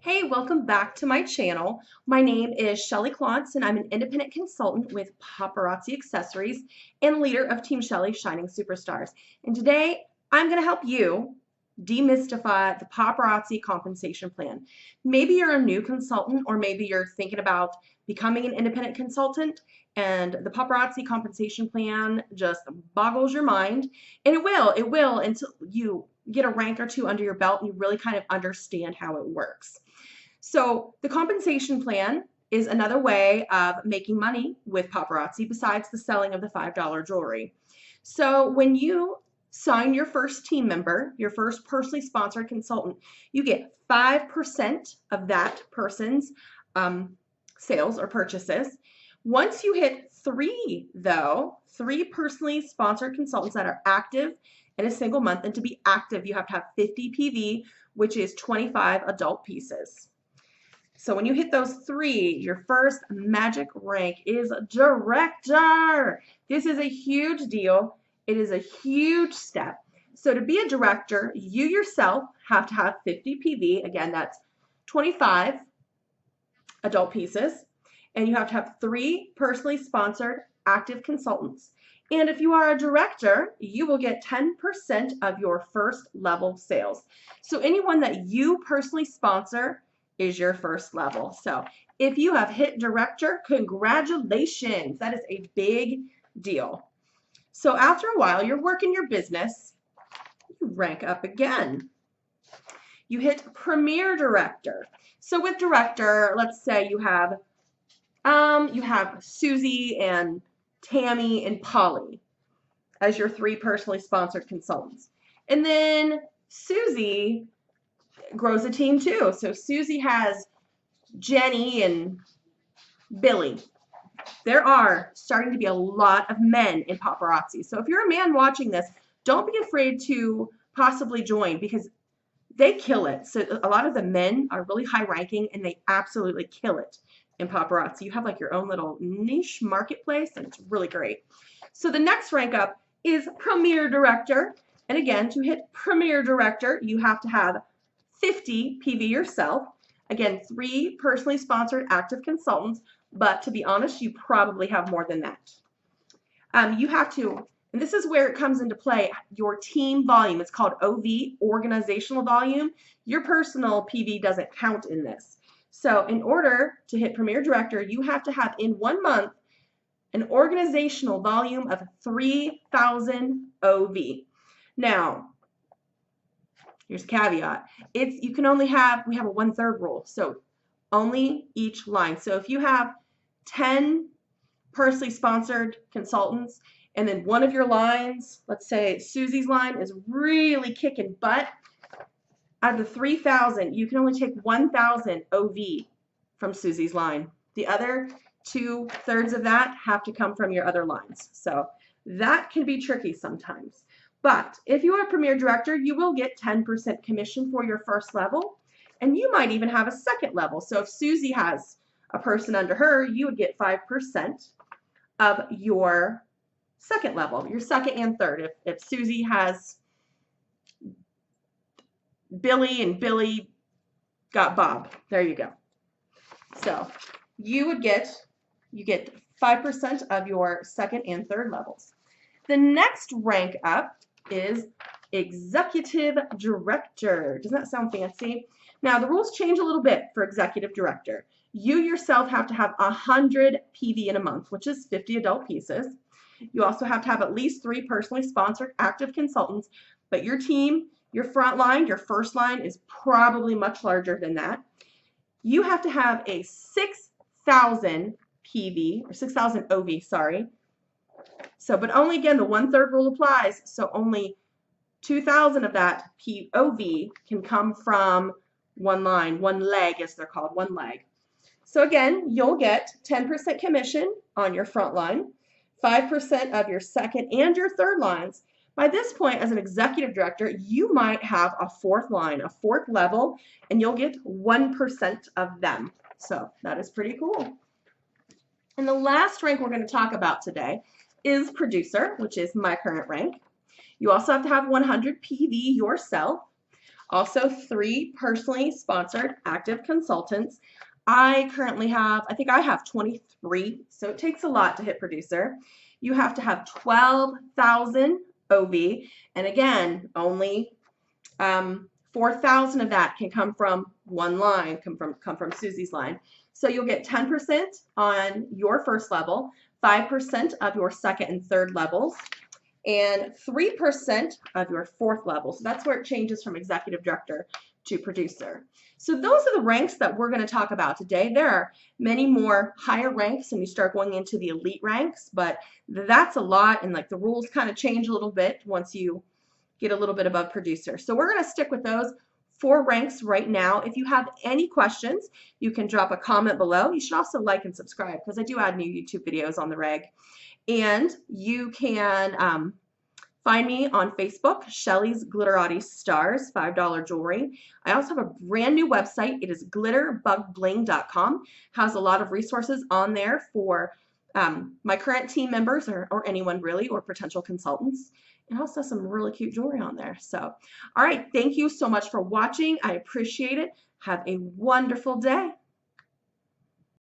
Hey, welcome back to my channel. My name is Shelly Klontz and I'm an independent consultant with Paparazzi Accessories and leader of Team Shelly Shining Superstars. And today I'm going to help you demystify the paparazzi compensation plan. Maybe you're a new consultant or maybe you're thinking about becoming an independent consultant and the paparazzi compensation plan just boggles your mind. And it will until you get a rank or two under your belt and you really kind of understand how it works. So the compensation plan is another way of making money with paparazzi besides the selling of the $5 jewelry. So when you sign your first team member, your first personally sponsored consultant, you get 5% of that person's sales or purchases. Once you hit three personally sponsored consultants that are active in a single month, and to be active, you have to have 50 PV, which is 25 adult pieces. So when you hit those three, your first magic rank is director. This is a huge deal. It is a huge step. So to be a director, you yourself have to have 50 PV. Again, that's 25 adult pieces. And you have to have 3 personally sponsored active consultants. And if you are a director, you will get 10% of your first level sales. So anyone that you personally sponsor is your first level. So if you have hit director, congratulations. That is a big deal. So after a while, you're working your business, you rank up again. You hit premier director. So with director, let's say you have Susie and Tammy and Polly as your 3 personally sponsored consultants. And then Susie grows a team too. So Susie has Jenny and Billy. There are starting to be a lot of men in paparazzi. So if you're a man watching this, don't be afraid to possibly join because they kill it. So a lot of the men are really high ranking and they absolutely kill it in paparazzi. You have like your own little niche marketplace and it's really great. So the next rank up is premier director. And again, to hit premier director, you have to have 50 PV yourself. Again, 3 personally sponsored active consultants, but to be honest, you probably have more than that. You have to, and this is where it comes into play, your team volume. It's called OV, organizational volume. Your personal PV doesn't count in this. So in order to hit Premier Director, you have to have in 1 month an organizational volume of 3,000 OV. Now, here's a caveat. You can only have, we have a 1/3 rule. So only each line. So if you have 10 personally sponsored consultants and then one of your lines, let's say Suzys Line, is really kicking butt, out of the 3,000, you can only take 1,000 OV from Suzys Line. The other 2/3 of that have to come from your other lines. So that can be tricky sometimes. But if you are a premier director, you will get 10% commission for your first level, and you might even have a second level. So if Susie has a person under her, you would get 5% of your second level, your second and third. If Susie has Billy and Billy got Bob, there you go. So you get 5% of your second and third levels. The next rank up is executive director. Doesn't that sound fancy? Now the rules change a little bit for executive director. You yourself have to have 100 PV in a month, which is 50 adult pieces. You also have to have at least 3 personally sponsored active consultants, but your team, your front line, your first line is probably much larger than that. You have to have a 6,000 PV, or 6,000 OV, sorry. So, but only again, the 1/3 rule applies. So only 2,000 of that POV can come from one line, one leg as they're called, one leg. So again, you'll get 10% commission on your front line, 5% of your second and your third lines. By this point, as an executive director, you might have a 4th line, a 4th level, and you'll get 1% of them. So that is pretty cool. And the last rank we're going to talk about today is producer, which is my current rank. You also have to have 100 PV yourself. Also 3 personally sponsored active consultants. I currently have, I think I have 23, so it takes a lot to hit producer. You have to have 12,000 OV, and again, only 4,000 of that can come from one line, come from Suzys Line. So you'll get 10% on your first level, 5% of your second and third levels, and 3% of your fourth level. So that's where it changes from executive director to producer. So those are the ranks that we're going to talk about today. There are many more higher ranks and you start going into the elite ranks, but that's a lot, and like the rules kind of change a little bit once you get a little bit above producer. So we're going to stick with those 4 ranks right now. If you have any questions, you can drop a comment below. You should also like and subscribe because I do add new YouTube videos on the reg. And you can find me on Facebook, Shelly's Glitterati Stars, $5 jewelry. I also have a brand new website. It is glitterbugbling.com. Has a lot of resources on there for my current team members or anyone really, or potential consultants. And also some really cute jewelry on there. So, all right, thank you so much for watching. I appreciate it. Have a wonderful day.